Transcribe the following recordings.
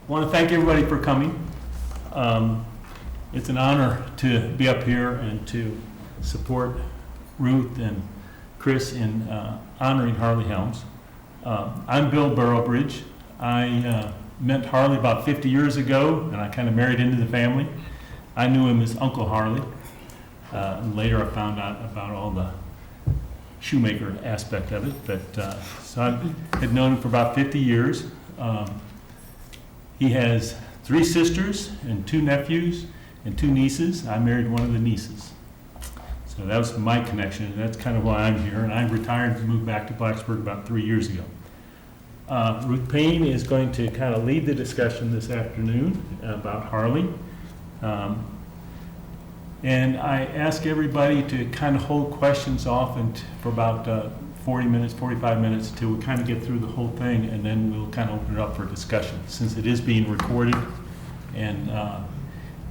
want to thank everybody for coming. It's an honor to be up here and to support Ruth and Chris in honoring Harley Helms. I'm Bill Burrowbridge. I met Harley about 50 years ago, and I kind of married into the family. I knew him as Uncle Harley. Later I found out about all the shoemaker aspect of it, but so I had known him for about 50 years. He has 3 sisters and 2 nephews and 2 nieces. I married one of the nieces. So that was my connection, and that's kind of why I'm here. And I retired and moved back to Blacksburg about 3 years ago. Ruth Payne is going to kind of lead the discussion this afternoon about Harley. And I ask everybody to kind of hold questions off for about 40 minutes, 45 minutes, till we kind of get through the whole thing, and then we'll kind of open it up for discussion, since it is being recorded, and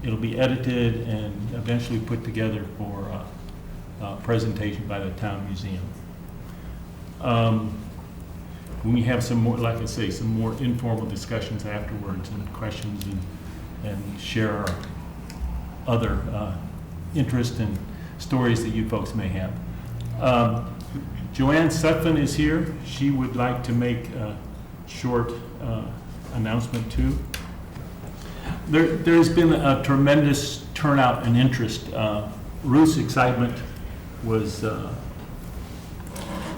it'll be edited and eventually put together for a presentation by the town museum. We have some more, like I say, some more informal discussions afterwards and questions, and share our other interests and stories that you folks may have. Joanne Sutphin is here. She would like to make a short announcement too. There's been a tremendous turnout and interest. Ruth's excitement was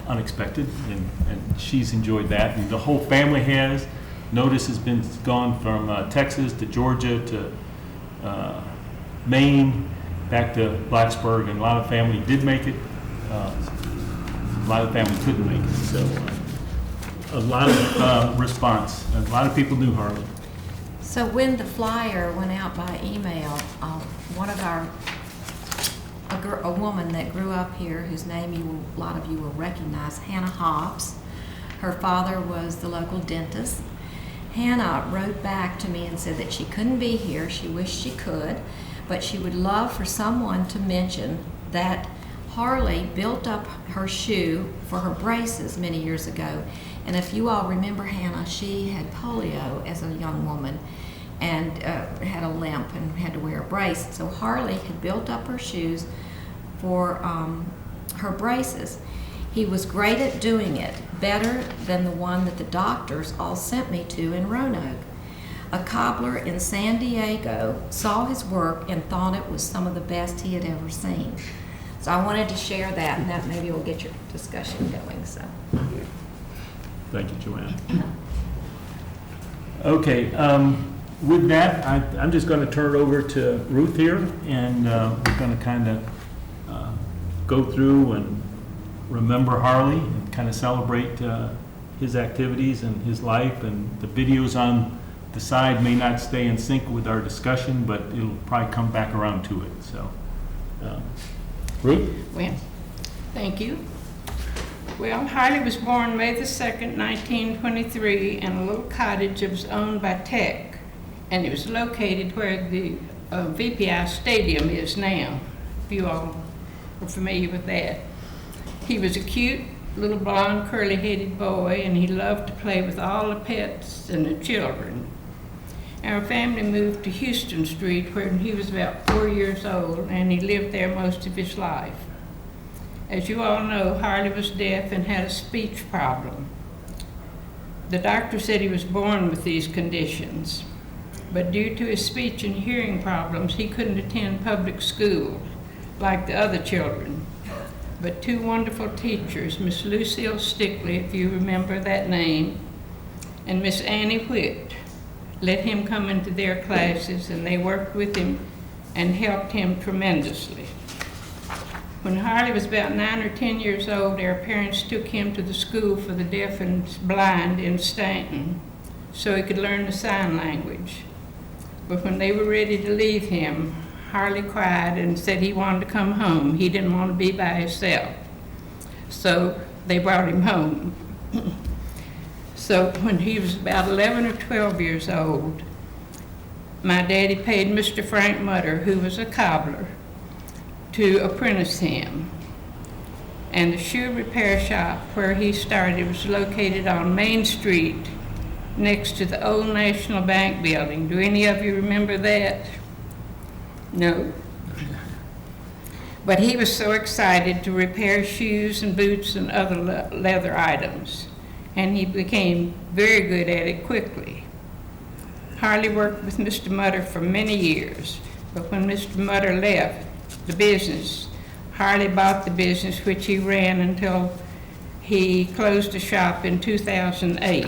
unexpected, and she's enjoyed that, and the whole family has. Notice has been gone from Texas to Georgia to Maine, back to Blacksburg, and a lot of family did make it. A lot of family couldn't make it, so a lot of response. A lot of people knew Harley. So when the flyer went out by email, one of a woman that grew up here, whose name a lot of you will recognize, Hannah Hobbs. Her father was the local dentist. Hannah wrote back to me and said that she couldn't be here. She wished she could, but she would love for someone to mention that Harley built up her shoe for her braces many years ago. And if you all remember Hannah, she had polio as a young woman and had a limp and had to wear a brace. So Harley had built up her shoes for her braces. He was great at doing it, better than the one that the doctors all sent me to in Roanoke. A cobbler in San Diego saw his work and thought it was some of the best he had ever seen. So I wanted to share that, and that maybe will get your discussion going. So, thank you, Joanne. Okay, with that, I'm just going to turn it over to Ruth here, and we're going to kind of go through and remember Harley and kind of celebrate his activities and his life. And the videos on the side may not stay in sync with our discussion, but it'll probably come back around to it. So. Ruth? Well, thank you. Well, Harley was born May the 2nd, 1923, in a little cottage that was owned by Tech, and it was located where the VPI Stadium is now, if you all are familiar with that. He was a cute little blonde, curly-headed boy, and he loved to play with all the pets and the children. Our family moved to Houston Street when he was about 4 years old, and he lived there most of his life. As you all know, Harley was deaf and had a speech problem. The doctor said he was born with these conditions, but due to his speech and hearing problems, he couldn't attend public school like the other children. But 2 wonderful teachers, Miss Lucille Stickley, if you remember that name, and Miss Annie Whitt, let him come into their classes, and they worked with him and helped him tremendously. When Harley was about 9 or 10 years old, our parents took him to the school for the deaf and blind in Stanton so he could learn the sign language. But when they were ready to leave him, Harley cried and said he wanted to come home. He didn't want to be by himself. So they brought him home. So when he was about 11 or 12 years old, my daddy paid Mr. Frank Mutter, who was a cobbler, to apprentice him. And the shoe repair shop where he started was located on Main Street next to the old National Bank building. Do any of you remember that? No? But he was so excited to repair shoes and boots and other leather items, and he became very good at it quickly. Harley worked with Mr. Mutter for many years, but when Mr. Mutter left the business, Harley bought the business, which he ran until he closed the shop in 2008.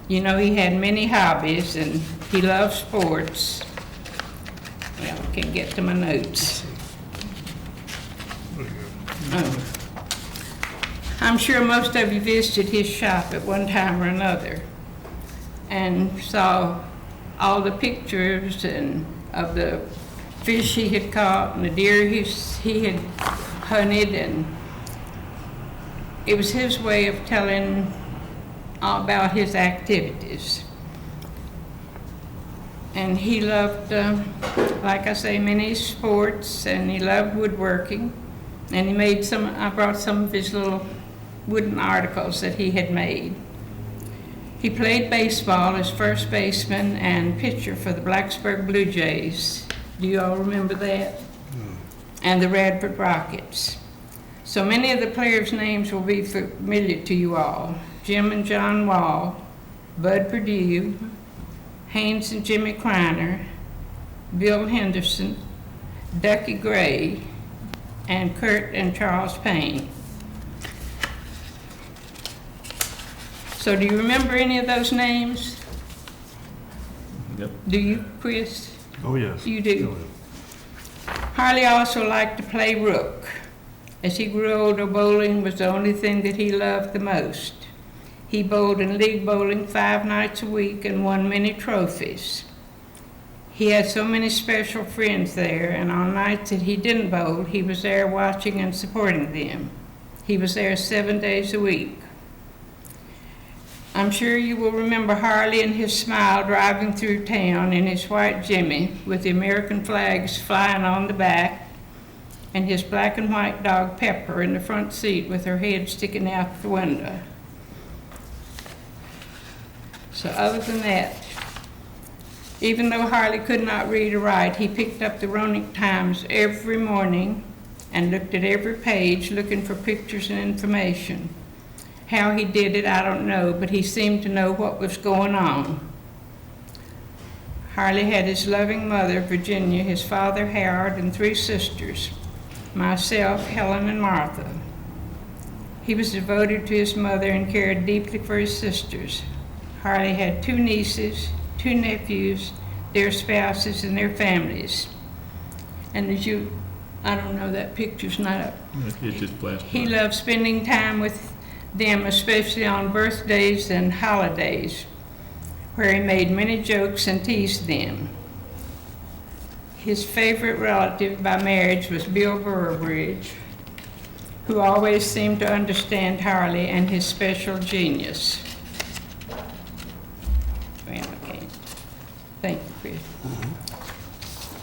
You know, he had many hobbies, and he loved sports. Well, I can't get to my notes. Oh. I'm sure most of you visited his shop at one time or another and saw all the pictures of the fish he had caught and the deer he had hunted, and it was his way of telling all about his activities. And he loved, like I say, many sports, and he loved woodworking. And he made I brought some of his little wooden articles that he had made. He played baseball as first baseman and pitcher for the Blacksburg Blue Jays. Do you all remember that? And the Radford Rockets. So many of the players' names will be familiar to you all. Jim and John Wall, Bud Perdue, Haynes and Jimmy Kleiner, Bill Henderson, Ducky Gray, and Kurt and Charles Payne. So do you remember any of those names? Yep. Do you, Chris? Oh, yes. You do. Harley also liked to play rook. As he grew older, bowling was the only thing that he loved the most. He bowled in league bowling 5 nights a week and won many trophies. He had so many special friends there, and on nights that he didn't bowl, he was there watching and supporting them. He was there 7 days a week. I'm sure you will remember Harley and his smile driving through town in his white Jimmy with the American flags flying on the back, and his black and white dog Pepper in the front seat with her head sticking out the window. So other than that, even though Harley could not read or write, he picked up the Roanoke Times every morning and looked at every page looking for pictures and information. How he did it, I don't know, but he seemed to know what was going on. Harley had his loving mother, Virginia, his father, Howard, and 3 sisters, myself, Helen, and Martha. He was devoted to his mother and cared deeply for his sisters. Harley had 2 nieces, 2 nephews, their spouses, and their families. And as you, I don't know, that picture's not up. It just flashed. He loved spending time with them, especially on birthdays and holidays, where he made many jokes and teased them. His favorite relative by marriage was Bill Burrowbridge, who always seemed to understand Harley and his special genius. Well, okay. Thank you, Chris.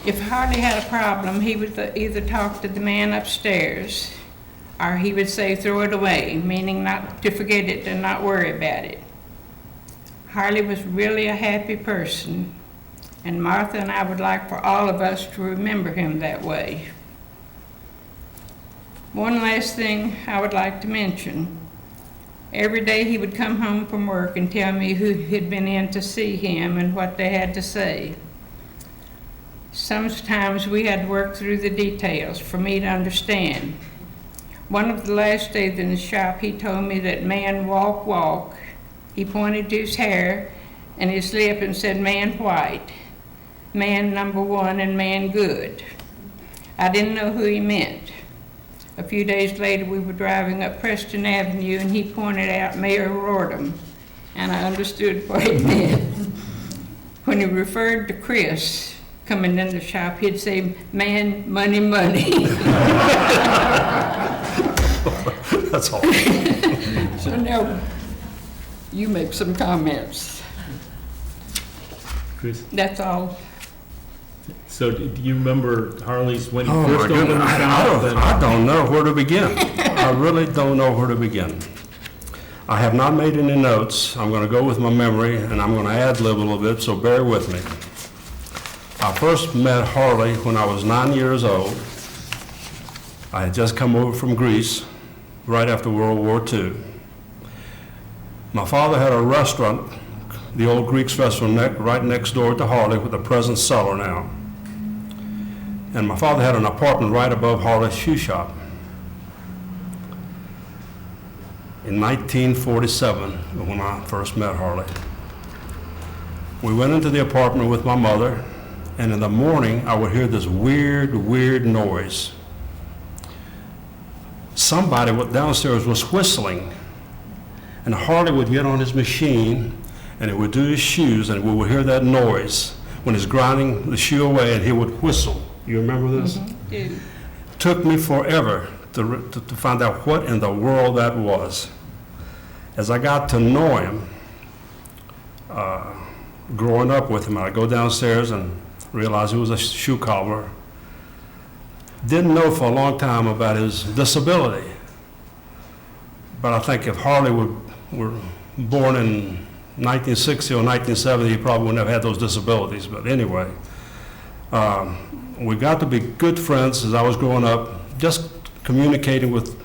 If Harley had a problem, he would either talk to the man upstairs, or he would say, throw it away, meaning not to forget it and not worry about it. Harley was really a happy person, and Martha and I would like for all of us to remember him that way. One last thing I would like to mention. Every day he would come home from work and tell me who had been in to see him and what they had to say. Sometimes we had to work through the details for me to understand. One of the last days in the shop, he told me that man walk, walk. He pointed to his hair and his lip and said, man white, man number 1, and man good. I didn't know who he meant. A few days later, we were driving up Preston Avenue, and he pointed out Mayor Rordam, and I understood what he meant. When he referred to Chris coming in the shop, he'd say, man, money, money. That's all. So now, you make some comments. Chris, That's all. so do you remember Harley's when he Oh, my first opened goodness. the shop? I don't know where to begin. I really don't know where to begin. I have not made any notes. I'm going to go with my memory, and I'm going to ad-lib a little bit, so bear with me. I first met Harley when I was 9 years old. I had just come over from Greece right after World War II. My father had a restaurant, the old Greeks restaurant, right next door to Harley with the present cellar now. And my father had an apartment right above Harley's shoe shop. In 1947, when I first met Harley, we went into the apartment with my mother, and in the morning I would hear this weird noise. Somebody downstairs was whistling, and Harley would get on his machine and he would do his shoes, and we would hear that noise when he's grinding the shoe away, and he would whistle. You remember this? Yeah. Took me forever to find out what in the world that was. As I got to know him, growing up with him, I'd go downstairs and realize he was a shoe cobbler. Didn't know for a long time about his disability. But I think if Harley were born in 1960 or 1970, he probably wouldn't have had those disabilities. But anyway, we got to be good friends as I was growing up, just communicating with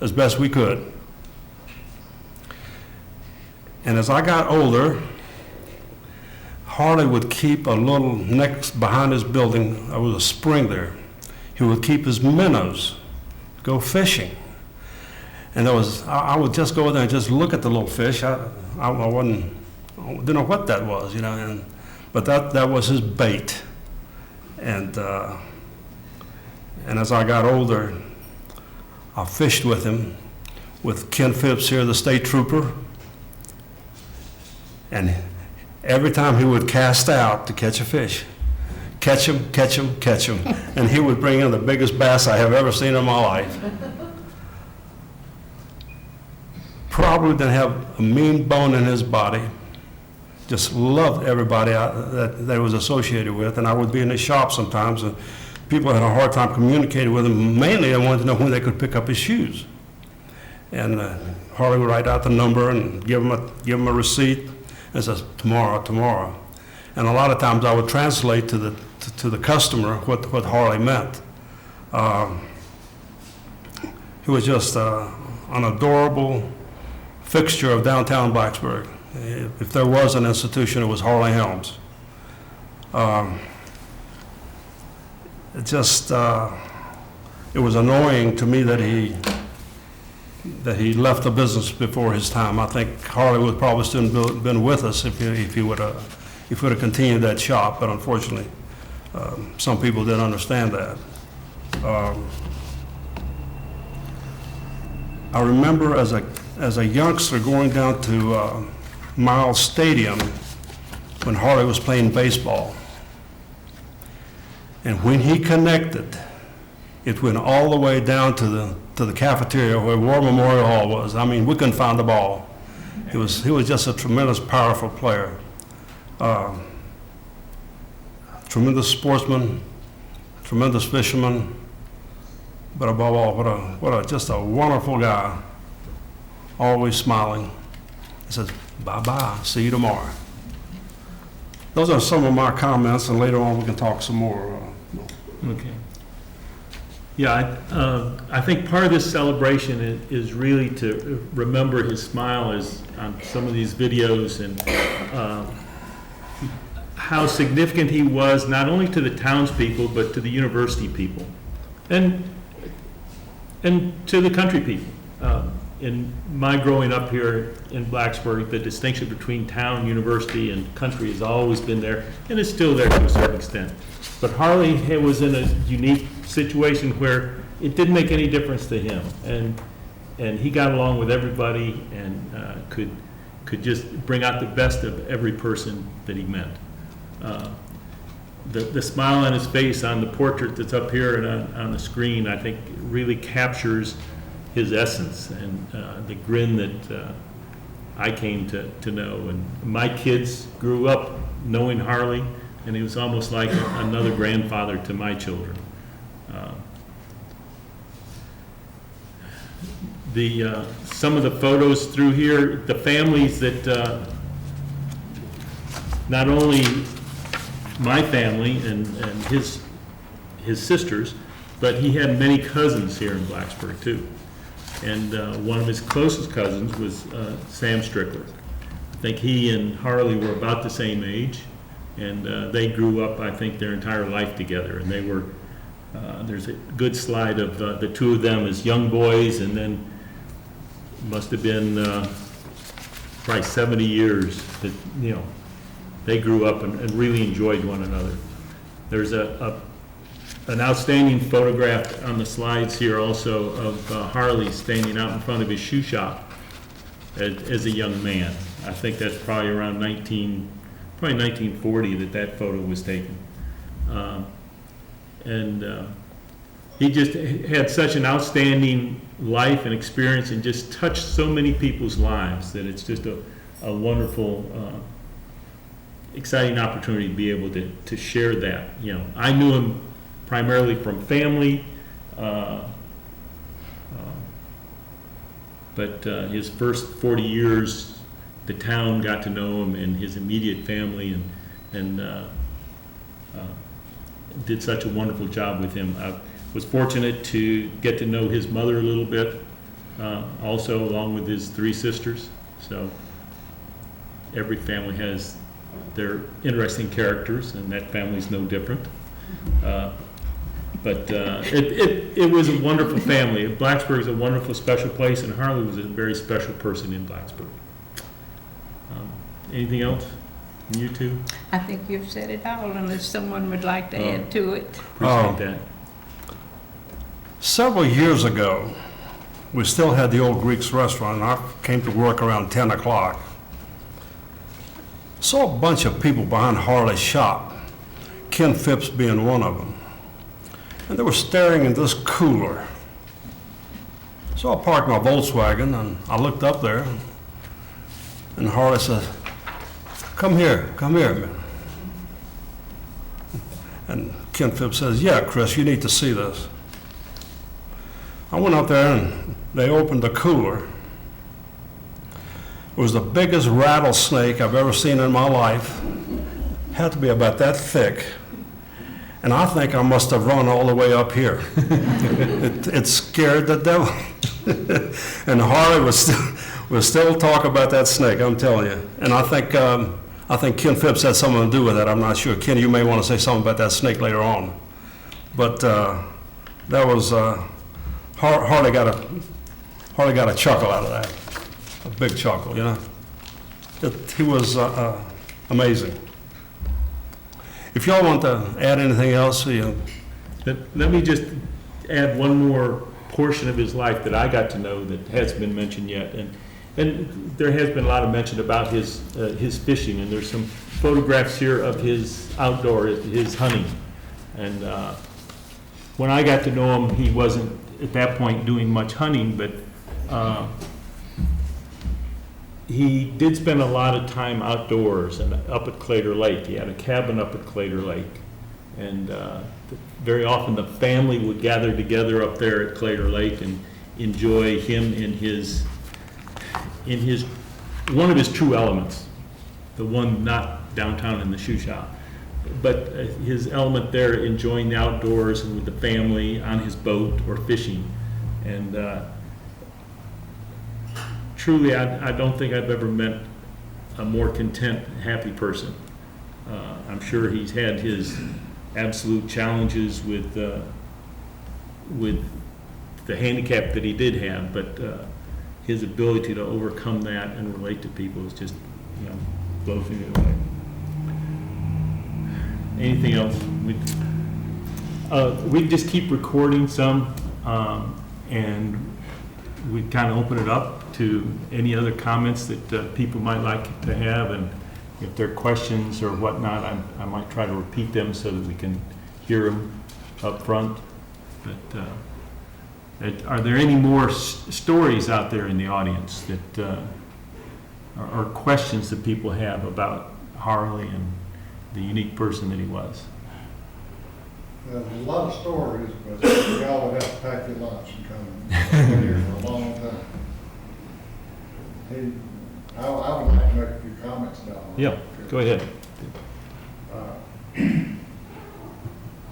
as best we could. And as I got older, Harley would keep a little next behind his building. There was a spring there. He would keep his minnows, go fishing. And I would just go there and just look at the little fish. I didn't know what that was, you know. But that was his bait. And as I got older, I fished with him, with Ken Phipps here, the state trooper. And every time he would cast out to catch a fish, catch him, catch him, catch him. And he would bring in the biggest bass I have ever seen in my life. Probably didn't have a mean bone in his body. Just loved everybody that he was associated with. And I would be in his shop sometimes, and people had a hard time communicating with him. Mainly, they wanted to know when they could pick up his shoes. And Harley would write out the number and give him a receipt and says, tomorrow. And a lot of times I would translate to the customer what Harley meant. He was just an adorable fixture of downtown Blacksburg. If there was an institution, it was Harley Helms. It was annoying to me that he left the business before his time. I think Harley would probably still been with us if he would have continued that shop, but unfortunately, some people didn't understand that. I remember as a youngster going down to Miles Stadium when Harley was playing baseball. And when he connected, it went all the way down to the cafeteria where War Memorial Hall was. I mean, we couldn't find the ball. He was just a tremendous, powerful player. Tremendous sportsman, tremendous fisherman, but above all, just a wonderful guy. Always smiling. He says, bye-bye, see you tomorrow. Those are some of my comments, and later on we can talk some more. Okay. Yeah, I think part of this celebration is really to remember his smile as on some of these videos, and how significant he was not only to the townspeople but to the university people, and to the country people. In my growing up here in Blacksburg, the distinction between town, university, and country has always been there, and is still there to a certain extent. But Harley was in a unique situation where it didn't make any difference to him, and he got along with everybody, and could just bring out the best of every person that he met. The smile on his face on the portrait that's up here and on the screen, I think, really captures his essence, and the grin that I came to know. And my kids grew up knowing Harley, and he was almost like another grandfather to my children. some of the photos through here, the families that, not only my family and his sisters, but he had many cousins here in Blacksburg too. And one of his closest cousins was Sam Strickler. I think he and Harley were about the same age, and they grew up, I think, their entire life together. And they were, there's a good slide of the two of them as young boys, and then must have been probably 70 years that, you know, they grew up and really enjoyed one another. There's an outstanding photograph on the slides here also of Harley standing out in front of his shoe shop as a young man. I think that's probably around 1940 that photo was taken. He just had such an outstanding life and experience and just touched so many people's lives that it's just a wonderful, exciting opportunity to be able to share that. You know, I knew him primarily from family, but his first 40 years, the town got to know him and his immediate family, and did such a wonderful job with him. I was fortunate to get to know his mother a little bit, also along with his three sisters. So every family has their interesting characters, and that family's no different. But it was a wonderful family. Blacksburg is a wonderful, special place, and Harley was a very special person in Blacksburg. Anything else from you two? I think you've said it all, unless someone would like to add to it. Appreciate that. Several years ago, we still had the old Greek's restaurant, and I came to work around 10 o'clock. Saw a bunch of people behind Harley's shop, Ken Phipps being one of them. And they were staring in this cooler. So I parked my Volkswagen, and I looked up there, and Harley said, come here, man. And Ken Phipps says, yeah, Chris, you need to see this. I went up there, and they opened the cooler. It was the biggest rattlesnake I've ever seen in my life. Had to be about that thick. And I think I must have run all the way up here. It scared the devil. And Harley was still talking about that snake, I'm telling you. And I think Ken Phipps had something to do with that. I'm not sure. Ken, you may want to say something about that snake later on. But that was, Harley got a chuckle out of that. A big chuckle, you know. He was amazing. If y'all want to add anything else, Let me just add one more portion of his life that I got to know that hasn't been mentioned yet. And there has been a lot of mention about his fishing, and there's some photographs here of his outdoor, his hunting. And when I got to know him, he wasn't at that point doing much hunting, but he did spend a lot of time outdoors and up at Clater Lake. He had a cabin up at Clater Lake, and very often the family would gather together up there at Clater Lake and enjoy him in his one of his true elements, the one not downtown in the shoe shop, but his element there, enjoying the outdoors and with the family on his boat or fishing. And truly, I don't think I've ever met a more content, happy person. I'm sure he's had his absolute challenges with the handicap that he did have, but his ability to overcome that and relate to people is just, you know, blows me away. Anything else? We just keep recording some, and we kind of open it up to any other comments that people might like to have, and if there are questions or whatnot, I might try to repeat them so that we can hear them up front. But are there any more stories out there in the audience that or questions that people have about Harley and the unique person that he was? There's a lot of stories, but y'all would have to pack your lunch and come here for a long time. Hey, I would like to make a few comments now. Yeah, go ahead.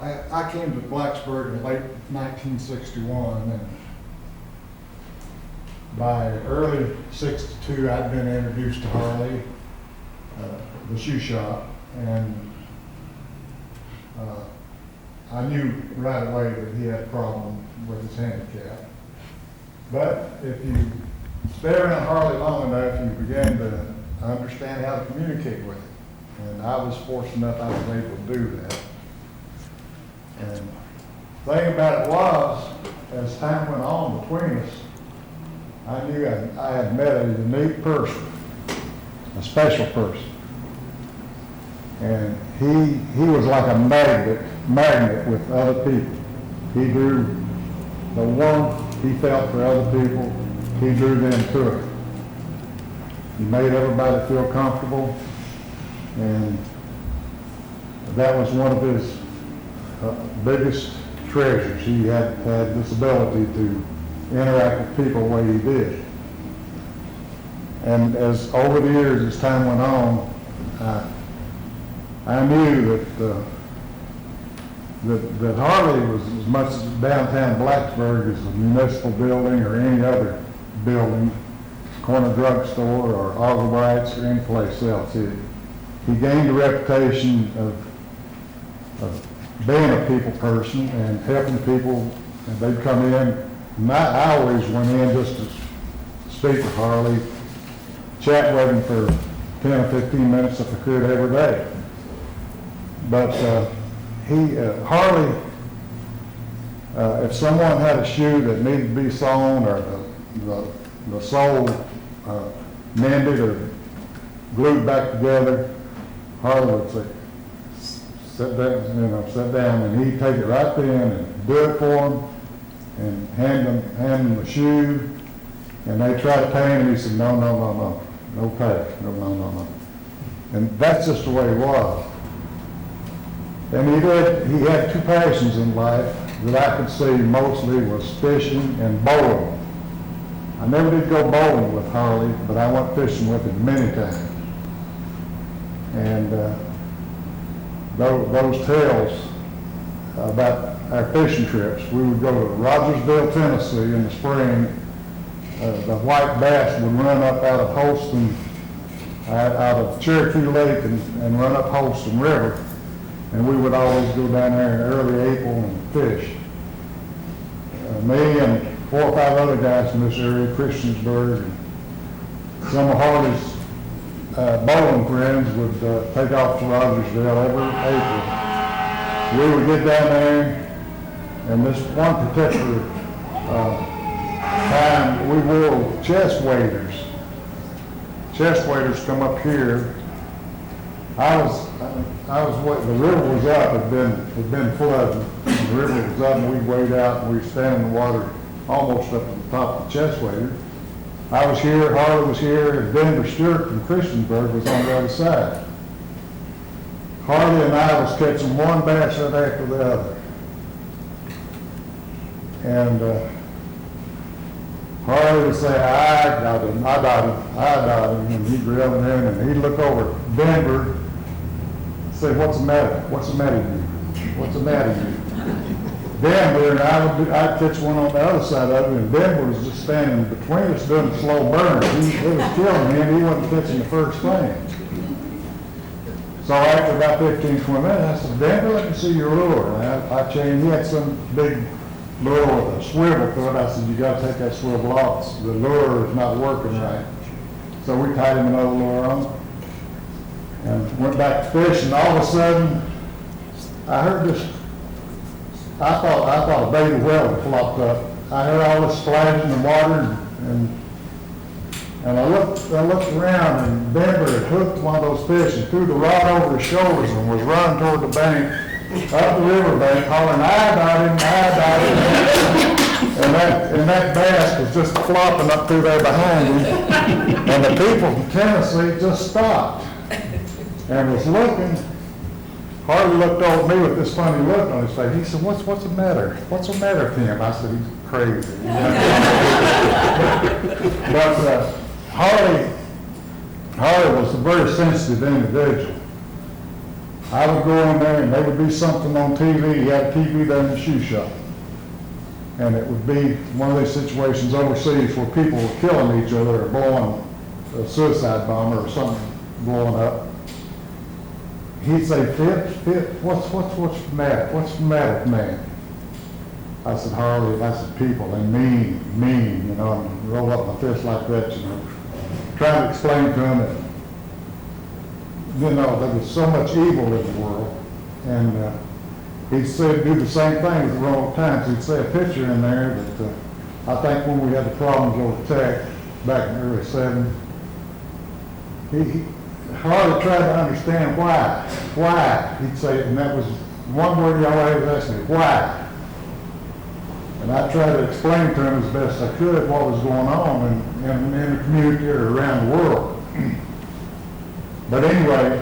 I came to Blacksburg in late 1961, and by early '62, I'd been introduced to Harley, the shoe shop, and I knew right away that he had a problem with his handicap. But if you stay around Harley long enough, you begin to understand how to communicate with him. And I was fortunate enough I was able to do that. And the thing about it was, as time went on between us, I knew I had met a unique person, a special person. And he was like a magnet with other people. He drew the warmth he felt for other people, he drew them to it. He made everybody feel comfortable, and that was one of his biggest treasures. He had this ability to interact with people the way he did. And as over the years, as time went on, I knew that Harley was as much downtown Blacksburg as a municipal building or any other building, corner drugstore or Albrights or any place else. He gained a reputation of being a people person and helping people, and they'd come in. And I always went in just to speak with Harley, chat with him for 10 or 15 minutes if I could every day. But Harley, if someone had a shoe that needed to be sewn or the sole mended or glued back together, Harley would say, sit down, and he'd take it right then and do it for him and hand them the shoe, and they try to pay him, and he said, no pay, no. And that's just the way he was. And he had two passions in life that I could see mostly was fishing and bowling. I never did go bowling with Harley, but I went fishing with him many times. And those tales about our fishing trips, we would go to Rogersville, Tennessee in the spring. The white bass would run up out of Holston, out of Cherokee Lake and run up Holston River. And we would always go down there in early April and fish. Me and 4 or 5 other guys from this area, Christiansburg, and some of Harley's bowling friends would take off to Rogersville every April. We would get down there, and this one particular time we wore chest waders. Chest waders come up here. The river was up, had been flooded. The river was up, and we'd wade out, and we'd stand in the water almost up to the top of the chest wader. I was here, Harley was here, and Denver Stewart from Christiansburg was on the other side. Harley and I was catching one bass right after the other. And Harley would say, I got him, and he'd reel him in, and he'd look over at Denver, say, what's the matter? What's the matter with you? What's the matter with you? Denver, and I'd catch one on the other side of it, and Denver was just standing between us doing a slow burn. It was killing him. He wasn't catching the first thing. So after about 15, 20 minutes, I said, Denver, let me see your lure. And I changed. He had some big lure with a swivel to it. I said, you got to take that swivel off. The lure is not working right. So we tied him another lure on and went back to fish, and all of a sudden, I heard this. I thought a baby whale had flopped up. I heard all this splashing in the water, and I looked around, and Denver had hooked one of those fish and threw the rod over his shoulders and was running toward the bank, up the river bank, hollering, I got him. And that bass was just flopping up through there behind him. And the people from Tennessee just stopped and was looking. Harley looked over at me with this funny look on his face. He said, what's the matter? What's the matter with him? I said, he's crazy. But Harley was a very sensitive individual. I would go in there and there would be something on TV. He had a TV there in the shoe shop. And it would be one of these situations overseas where people were killing each other or blowing a suicide bomb or something blowing up. He'd say, Fitz, what's the matter? What's the matter with man? I said, Harley, I said, people, they mean, you know, and roll up my fist like that, you know. Trying to explain to him that, you know, there was so much evil in the world. And he'd say, do the same thing at the wrong times. He'd say a picture in there that I think when we had the problems over tech back in the early 70s, Harley tried to understand why. He'd say it, and that was one word he always asked me, why? And I tried to explain to him as best I could what was going on in the community or around the world. But anyway,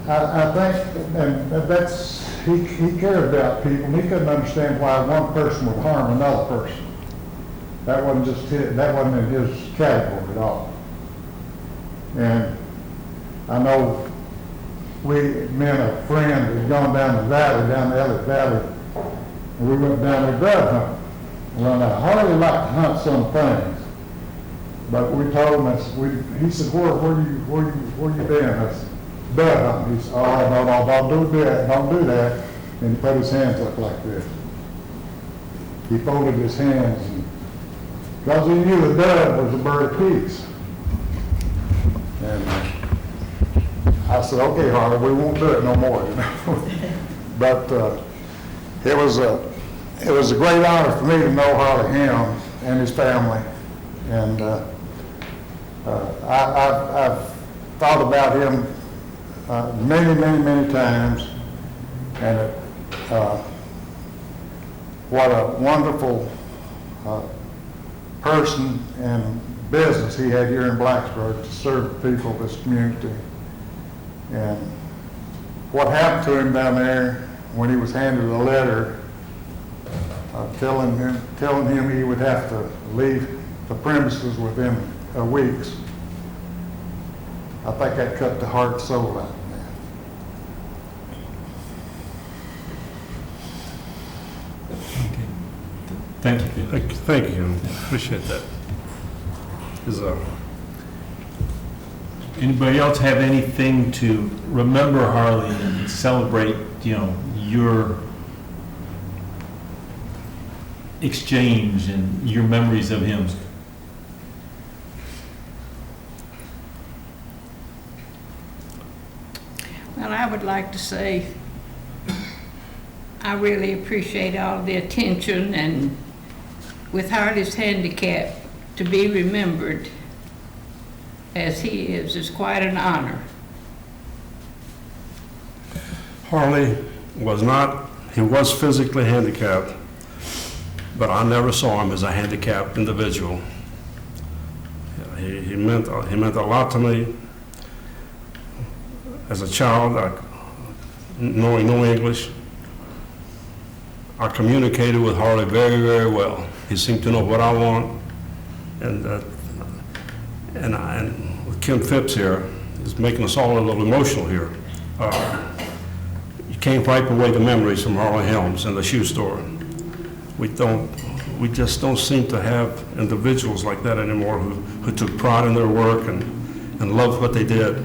I think, and that's, he cared about people, and he couldn't understand why one person would harm another person. That wasn't in his category at all. And I know me and a friend had gone down the valley, down the Elliott Valley, and we went down there dove hunting. Well, now, Harley liked to hunt some things, but we told him, he said, where you been? I said, dove hunting. He said, oh, no, don't do that. And he put his hands up like this. He folded his hands, because he knew the dove was a bird of peace. And I said, okay, Harley, we won't do it no more, you know. But it was a great honor for me to know Harley Helms and his family. And I've thought about him many times, and what a wonderful person and business he had here in Blacksburg to serve the people of this community. And what happened to him down there when he was handed a letter telling him he would have to leave the premises within weeks, I think that cut the heart and soul out of him. Thank you. Thank you. Appreciate that. Anybody else have anything to remember Harley and celebrate, you know, your exchange and your memories of him? Well, I would like to say I really appreciate all the attention, and with Harley's handicap, to be remembered as he is quite an honor. Harley was physically handicapped, but I never saw him as a handicapped individual. He meant a lot to me. As a child, knowing no English, I communicated with Harley very well. He seemed to know what I want, and with Kim Phipps here, is making us all a little emotional here. You can't wipe away the memories from Harley Helms and the shoe store. We just don't seem to have individuals like that anymore who took pride in their work and loved what they did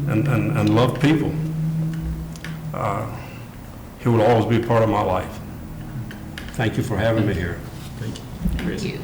and loved people. He will always be part of my life. Thank you for having me here. Thank you. Thank you.